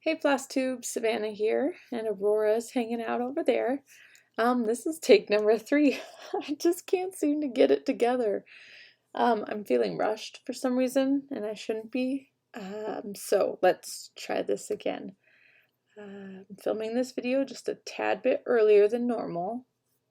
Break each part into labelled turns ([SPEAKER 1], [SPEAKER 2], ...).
[SPEAKER 1] Hey Flosstube, Savannah here, and Aurora's hanging out over there. This is take number 3. I just can't seem to get it together. I'm feeling rushed for some reason, and I shouldn't be. So let's try this again. I'm filming this video just a tad bit earlier than normal.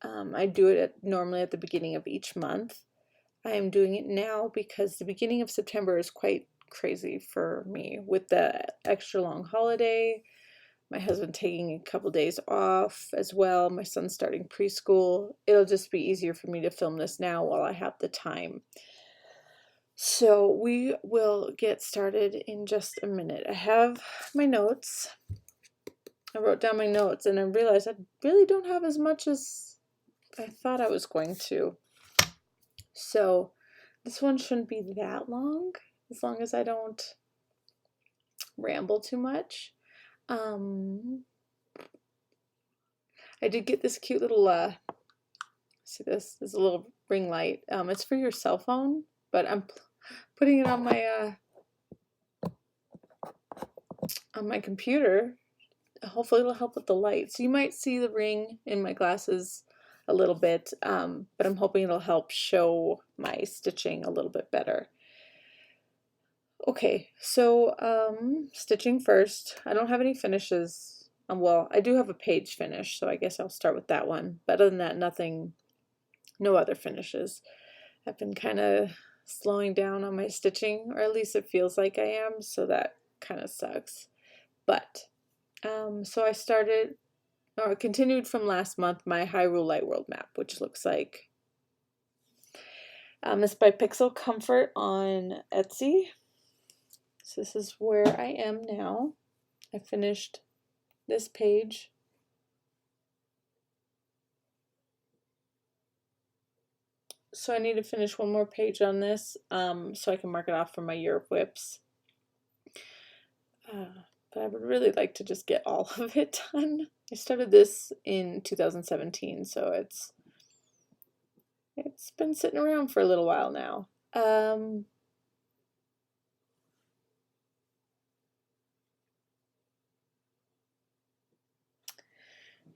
[SPEAKER 1] I do it normally at the beginning of each month. I am doing it now because the beginning of September is quite crazy for me with the extra long holiday, my husband taking a couple days off as well, my son starting preschool. It'll just be easier for me to film this now while I have the time. So we will get started in just a minute. I have my notes. I wrote down my notes and I realized I really don't have as much as I thought I was going to. So this one shouldn't be that long as I don't ramble too much. I did get this cute little, see this? There's a little ring light. It's for your cell phone, but I'm putting it on my computer. Hopefully it'll help with the light. So you might see the ring in my glasses a little bit, but I'm hoping it'll help show my stitching a little bit better. Okay, so stitching first. I don't have any finishes. Well, I do have a page finish, so I guess I'll start with that one. But other than that, no other finishes. I've been kind of slowing down on my stitching, or at least it feels like I am, so that kind of sucks. But, so I continued from last month my Hyrule Light World map, which looks like, it's by Pixel Comfort on Etsy. So this is where I am now. I finished this page. So I need to finish one more page on this so I can mark it off for my year of whips. But I would really like to just get all of it done. I started this in 2017, so it's been sitting around for a little while now.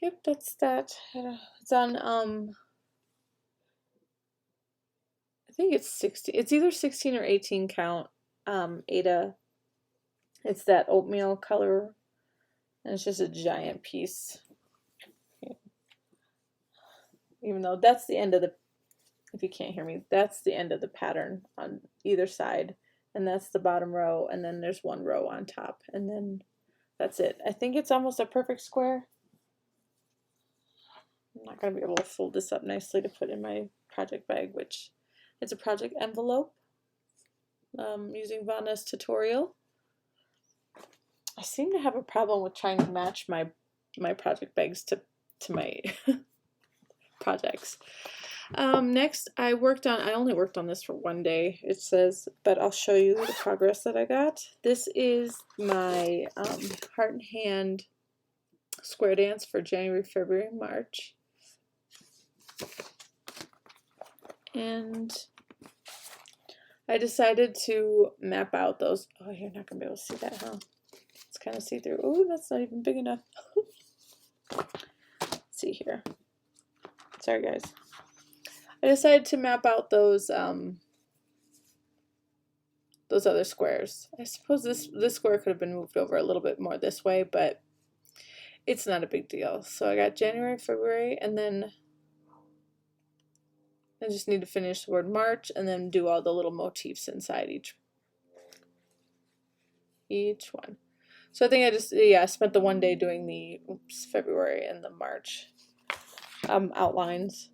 [SPEAKER 1] Yep, that's that. It's on, I think it's 16. It's either 16 or 18 count, Ada. It's that oatmeal color, and it's just a giant piece. Even though that's the end of the, if you can't hear me, that's the end of the pattern on either side, and that's the bottom row, and then there's one row on top, and then that's it. I think it's almost a perfect square. I'm not going to be able to fold this up nicely to put in my project bag, which it's a project envelope using Vanna's tutorial. I seem to have a problem with trying to match my project bags to my projects. Next, I only worked on this for one day, it says, but I'll show you the progress that I got. This is my Heart and Hand square dance for January, February, March. And I decided to map out those. Oh, you're not going to be able to see that, huh? It's kind of see-through. Oh, that's not even big enough. Let's see here. Sorry, guys. I decided to map out those other squares. I suppose this square could have been moved over a little bit more this way, but it's not a big deal. So I got January, February, and then I just need to finish the word March and then do all the little motifs inside each one. So I think I spent the one day doing the February and the March outlines.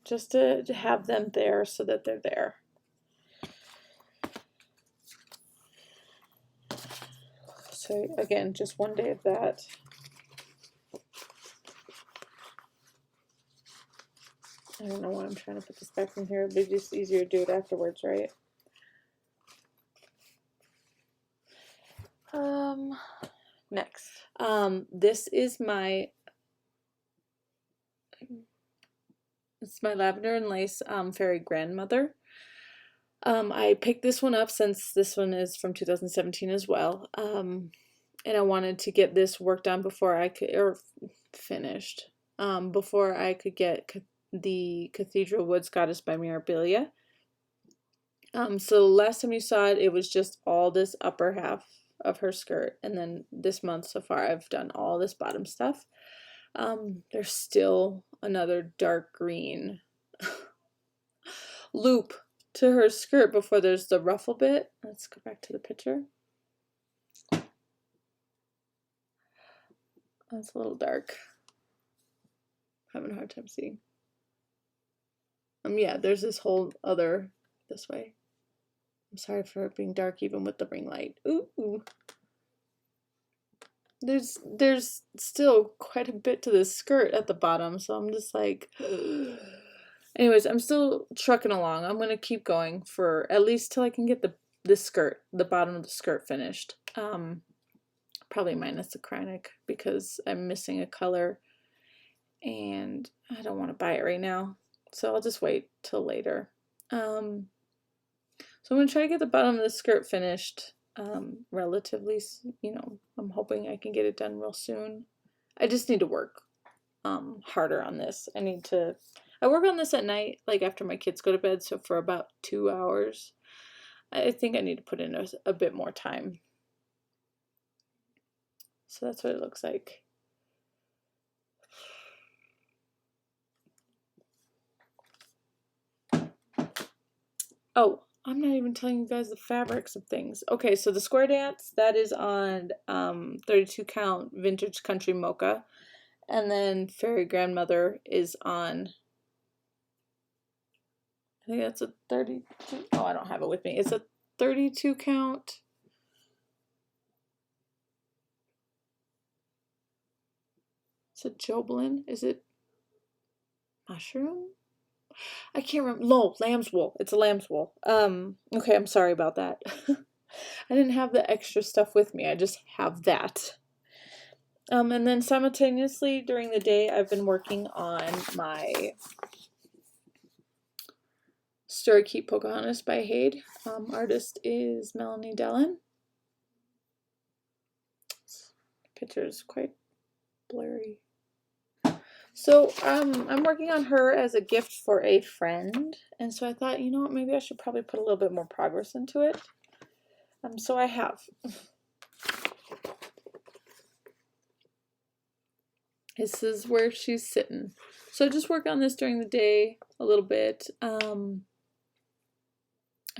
[SPEAKER 1] Just to have them there so that they're there. So again, just one day of that. I don't know why I'm trying to put this back in here. It'd be just easier to do it afterwards, right? Next. This is it's my Lavender and Lace Fairy Grandmother. I picked this one up since this one is from 2017 as well. And I wanted to get this worked on before I could, or finished, before I could get the Cathedral Woods Goddess by Mirabilia. So last time you saw it, it was just all this upper half of her skirt, and then this month so far I've done all this bottom stuff. There's still another dark green loop to her skirt before there's the ruffle bit. Let's go back to the picture. That's a little dark. Having a hard time seeing. Yeah, there's this whole other this way. I'm sorry for it being dark even with the ring light. Ooh. There's still quite a bit to this skirt at the bottom, so I'm just like anyways, I'm still trucking along. I'm gonna keep going for at least till I can get the skirt, the bottom of the skirt finished. Probably minus the chronic because I'm missing a color and I don't want to buy it right now. So I'll just wait till later. So I'm going to try to get the bottom of the skirt finished relatively, I'm hoping I can get it done real soon. I just need to work harder on this. I work on this at night, like after my kids go to bed, so for about 2 hours. I think I need to put in a bit more time. So that's what it looks like. Oh, I'm not even telling you guys the fabrics of things. Okay, so the square dance, that is on 32 count vintage country mocha. And then Fairy Grandmother is on, I think that's a 32. Oh, I don't have it with me. It's a 32 count. It's a Joblin. Is it mushroom? I can't remember. No, lamb's wool. It's a lamb's wool. Okay, I'm sorry about that. I didn't have the extra stuff with me. I just have that. And then simultaneously during the day, I've been working on my Storykeep Pocahontas by HAED. Artist is Melanie Delon. Picture is quite blurry. So I'm working on her as a gift for a friend, and so I thought, you know what, maybe I should probably put a little bit more progress into it. So I have. This is where she's sitting. So just work on this during the day a little bit. I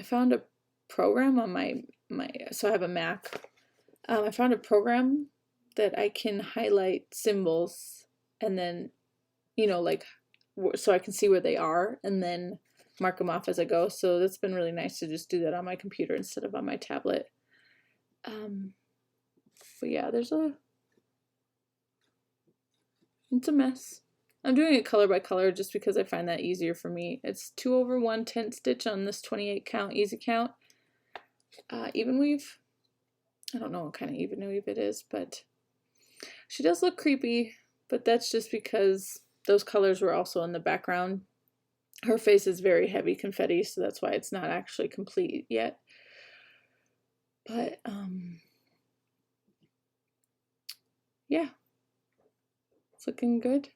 [SPEAKER 1] found a program on so I have a Mac. I found a program that I can highlight symbols and then, like, so I can see where they are and then mark them off as I go. So that's been really nice to just do that on my computer instead of on my tablet. But yeah, it's a mess. I'm doing it color by color just because I find that easier for me. It's 2/1 tent stitch on this 28 count easy count. Even weave. I don't know what kind of even weave it is, but she does look creepy, but that's just because those colors were also in the background. Her face is very heavy confetti, so that's why it's not actually complete yet. But, yeah, it's looking good.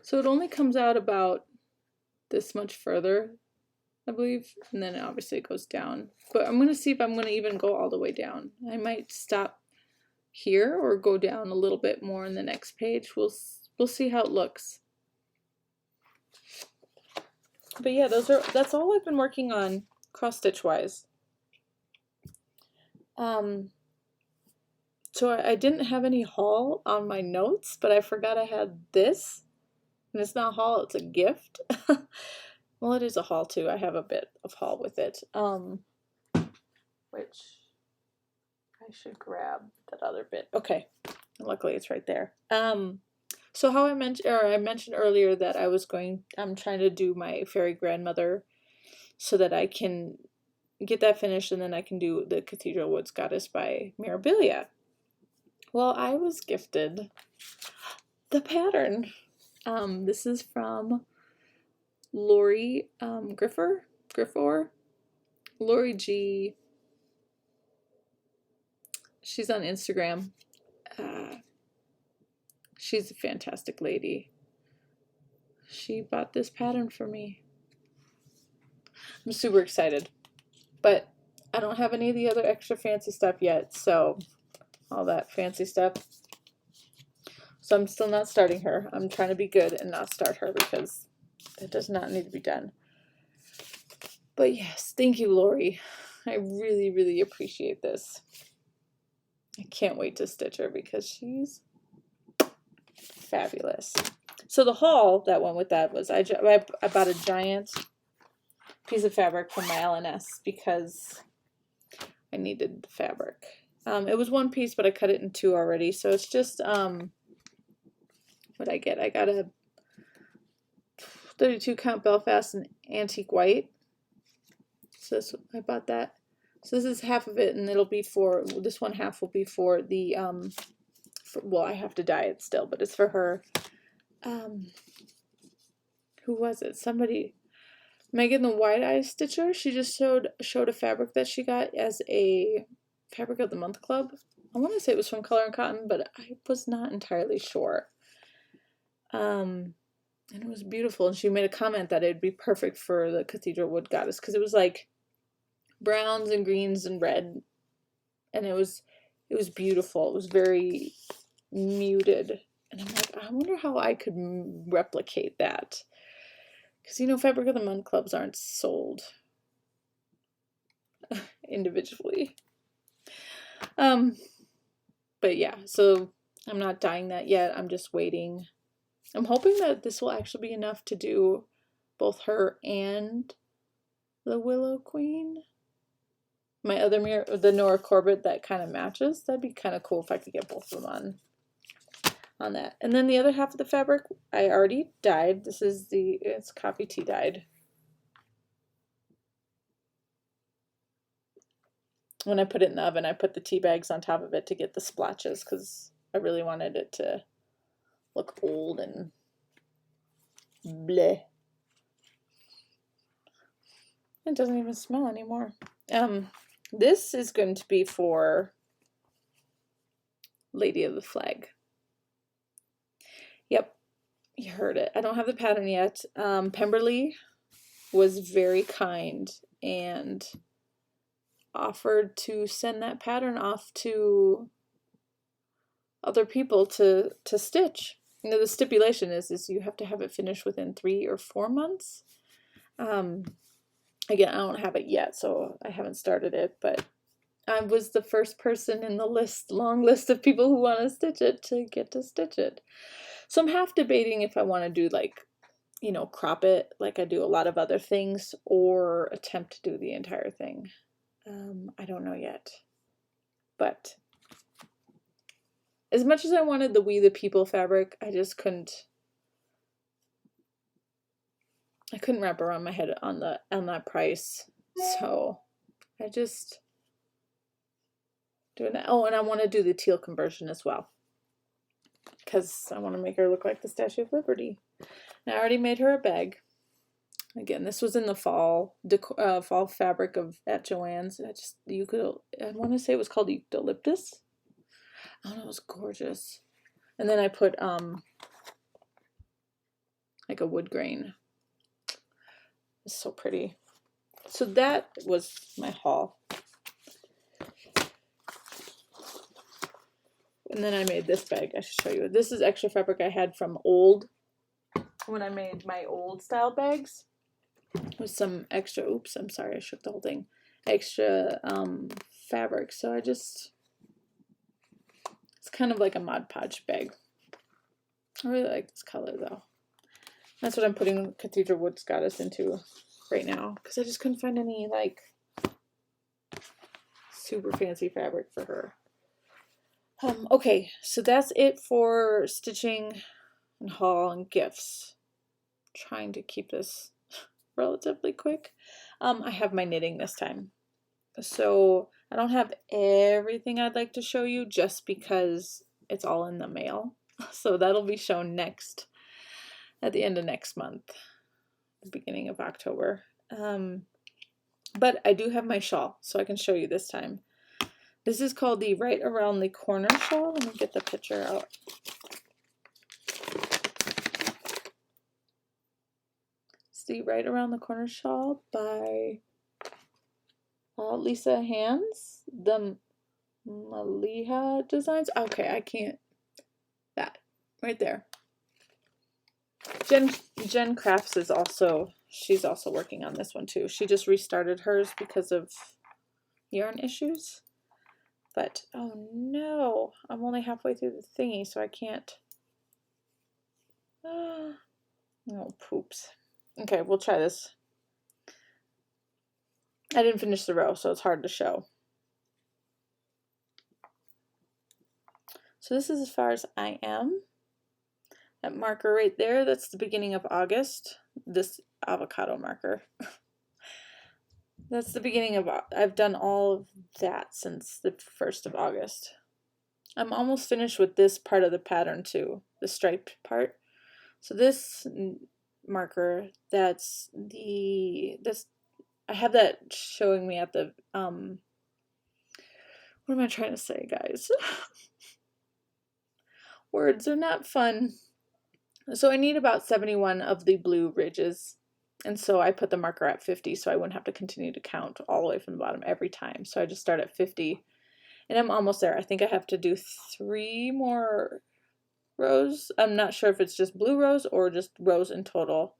[SPEAKER 1] So it only comes out about this much further, I believe, and then obviously it goes down. But I'm going to see if I'm going to even go all the way down. I might stop here or go down a little bit more in the next page. We'll see how it looks. But yeah, that's all I've been working on cross stitch wise. So I didn't have any haul on my notes, but I forgot I had this. And it's not a haul, it's a gift. Well, it is a haul too. I have a bit of haul with it. Which I should grab that other bit. Okay. Luckily it's right there. So how I mentioned earlier that I'm trying to do my Fairy Grandmother so that I can get that finished and then I can do the Cathedral Woods Goddess by Mirabilia. Well, I was gifted the pattern. This is from Laurie Griffor, Laurie G, she's on Instagram. She's a fantastic lady. She bought this pattern for me. I'm super excited, but I don't have any of the other extra fancy stuff yet, so all that fancy stuff. So I'm still not starting her. I'm trying to be good and not start her because it does not need to be done. But yes, thank you, Laurie. I really, really appreciate this. I can't wait to stitch her because she's fabulous. So the haul that went with that was I bought a giant piece of fabric from my LNS because I needed fabric. It was one piece, but I cut it in two already. So it's just, what'd I get? I got a 32 count Belfast and antique white. So this, I bought that. So this is half of it, and it'll be for, this one half will be for the, well, I have to dye it still, but it's for her. Who was it? Somebody, Megan the Wide Eye Stitcher. She just showed a fabric that she got as a Fabric of the Month Club. I want to say it was from Color and Cotton, but I was not entirely sure. And it was beautiful, and she made a comment that it'd be perfect for the Cathedral Wood Goddess because it was like browns and greens and red, and it was beautiful. It was very muted, and I'm like, I wonder how I could replicate that, because you know, Fabric of the Month clubs aren't sold individually. But yeah, so I'm not dyeing that yet. I'm just waiting. I'm hoping that this will actually be enough to do both her and the Willow Queen. My other mirror, the Nora Corbett, that kind of matches. That'd be kind of cool if I could get both of them on that. And then the other half of the fabric, I already dyed. This is it's coffee tea dyed. When I put it in the oven, I put the tea bags on top of it to get the splotches because I really wanted it to look old and bleh. It doesn't even smell anymore. This is going to be for Lady of the Flag. Yep, you heard it. I don't have the pattern yet. Pemberley was very kind and offered to send that pattern off to other people to stitch. You know, the stipulation is you have to have it finished within 3 or 4 months. Again, I don't have it yet, so I haven't started it, but I was the first person in the long list of people who want to stitch it to get to stitch it. So I'm half debating if I want to do, like, you know, crop it like I do a lot of other things, or attempt to do the entire thing. I don't know yet. But as much as I wanted the We the People fabric, I just couldn't wrap around my head on that price. So I just doing that. Oh, and I want to do the teal conversion as well, because I want to make her look like the Statue of Liberty. And I already made her a bag. Again, this was in the fall fabric at Joann's. I want to say it was called Eucalyptus. Oh no, it was gorgeous. And then I put like a wood grain. It's so pretty. So that was my haul. And then I made this bag. I should show you. This is extra fabric I had from when I made my old style bags. With some extra, oops, I'm sorry, I shook the whole thing. Extra fabric. So it's kind of like a Mod Podge bag. I really like this color though. That's what I'm putting Cathedral Woods Goddess into right now, because I just couldn't find any like super fancy fabric for her. Okay, so that's it for stitching and haul and gifts. I'm trying to keep this relatively quick. I have my knitting this time. So I don't have everything I'd like to show you just because it's all in the mail. So that'll be shown at the end of next month, the beginning of October. But I do have my shawl, so I can show you this time. This is called the Right Around the Corner Shawl. Let me get the picture out. It's the Right Around the Corner Shawl by Lisa Hands. The maiha designs. Okay, I can't. That right there. Jen Crafts is also, she's also working on this one too. She just restarted hers because of yarn issues. But oh no, I'm only halfway through the thingy, so I can't. Oh poops. Okay, we'll try this. I didn't finish the row, so it's hard to show. So this is as far as I am. That marker right there, that's the beginning of August. This avocado marker. That's the beginning of, I've done all of that since the 1st of August. I'm almost finished with this part of the pattern too, the striped part. So this marker, I have that showing me at the, what am I trying to say, guys? Words are not fun. So I need about 71 of the blue ridges. And so I put the marker at 50 so I wouldn't have to continue to count all the way from the bottom every time. So I just start at 50 and I'm almost there. I think I have to do 3 more rows. I'm not sure if it's just blue rows or just rows in total.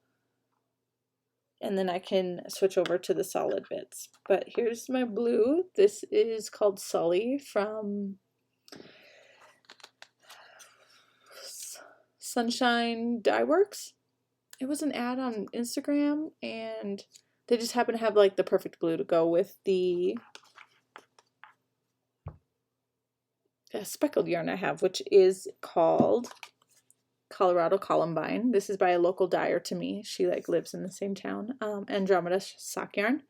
[SPEAKER 1] And then I can switch over to the solid bits. But here's my blue. This is called Sully from Sunshine Dye Works. It was an ad on Instagram and they just happen to have like the perfect blue to go with the speckled yarn I have, which is called Colorado Columbine. This is by a local dyer to me. She like lives in the same town. Andromeda sock yarn.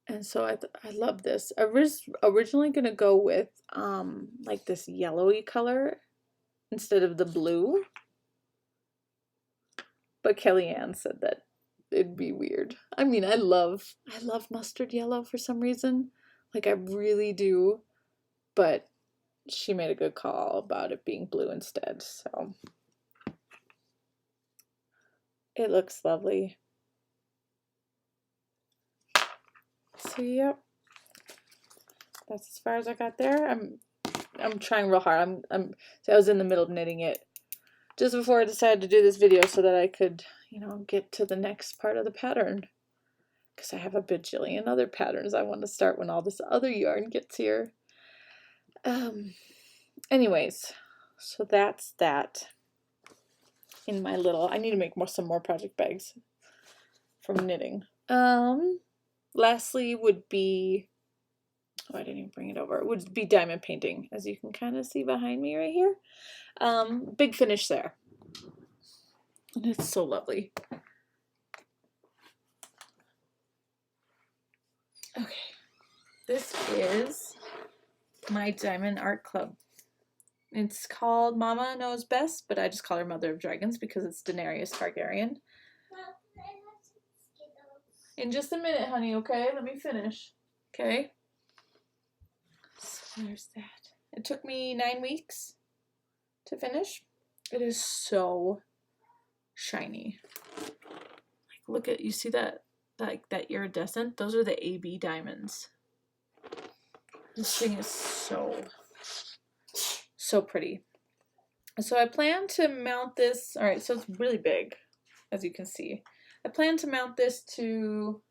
[SPEAKER 1] And so I love this. I was originally gonna go with like this yellowy color instead of the blue. But Kellyanne said that it'd be weird. I mean, I love mustard yellow for some reason. Like I really do. But she made a good call about it being blue instead. So it looks lovely. So yep. That's as far as I got there. I'm trying real hard. So I was in the middle of knitting it just before I decided to do this video so that I could, you know, get to the next part of the pattern. Because I have a bajillion other patterns I want to start when all this other yarn gets here. Anyways, so that's that in my little, I need to make some more project bags from knitting. Lastly would be, oh, I didn't even bring it over. It would be diamond painting, as you can kind of see behind me right here. Big finish there. And it's so lovely. Okay, this is my Diamond Art Club. It's called Mama Knows Best, but I just call her Mother of Dragons because it's Daenerys Targaryen. In just a minute, honey, okay? Let me finish. Okay? So there's that. It took me 9 weeks to finish. It is so shiny. Like, look at, you see that, like that iridescent? Those are the AB diamonds. This thing is so pretty. So I plan to mount this, alright, so it's really big, as you can see. I plan to mount this to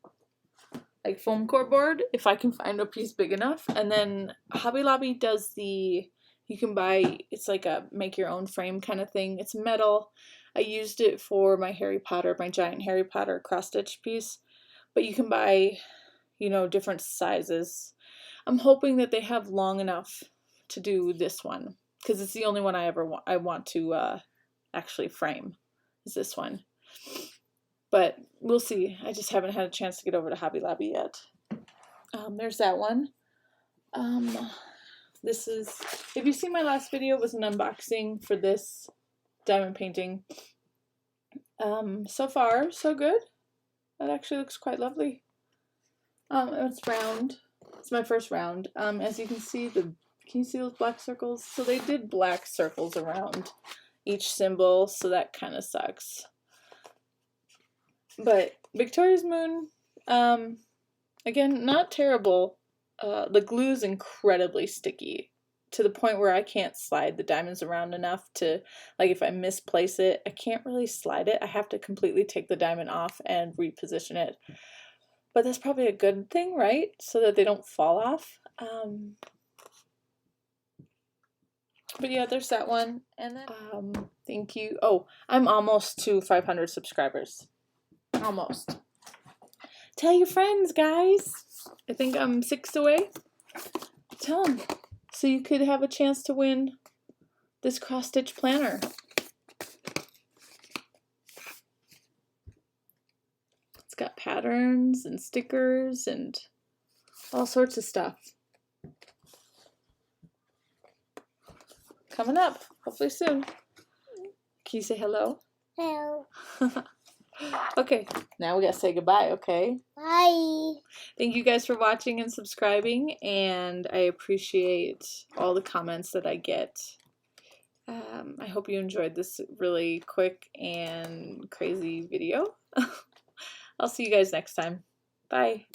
[SPEAKER 1] like foam core board if I can find a piece big enough. And then Hobby Lobby does the, you can buy, it's like a make your own frame kind of thing. It's metal. I used it for my Harry Potter, my giant Harry Potter cross stitch piece. But you can buy, you know, different sizes. I'm hoping that they have long enough to do this one because it's the only one I want to actually frame is this one. But we'll see. I just haven't had a chance to get over to Hobby Lobby yet. There's that one. This is, if you've seen my last video, it was an unboxing for this diamond painting. So far, so good. That actually looks quite lovely. It's round. It's my first round. As you can see, can you see those black circles? So they did black circles around each symbol, so that kind of sucks. But VictoriasMoon, again, not terrible. The glue's incredibly sticky to the point where I can't slide the diamonds around enough to, like, if I misplace it, I can't really slide it. I have to completely take the diamond off and reposition it. But that's probably a good thing, right? So that they don't fall off. But yeah, there's that one. And then, thank you. Oh, I'm almost to 500 subscribers. Almost. Tell your friends, guys. I think I'm 6 away. Tell them. So you could have a chance to win this cross-stitch planner. It's got patterns and stickers and all sorts of stuff. Coming up, hopefully soon. Can you say hello?
[SPEAKER 2] Hello.
[SPEAKER 1] Okay, now we gotta say goodbye, okay?
[SPEAKER 2] Bye.
[SPEAKER 1] Thank you guys for watching and subscribing, and I appreciate all the comments that I get. I hope you enjoyed this really quick and crazy video. I'll see you guys next time. Bye.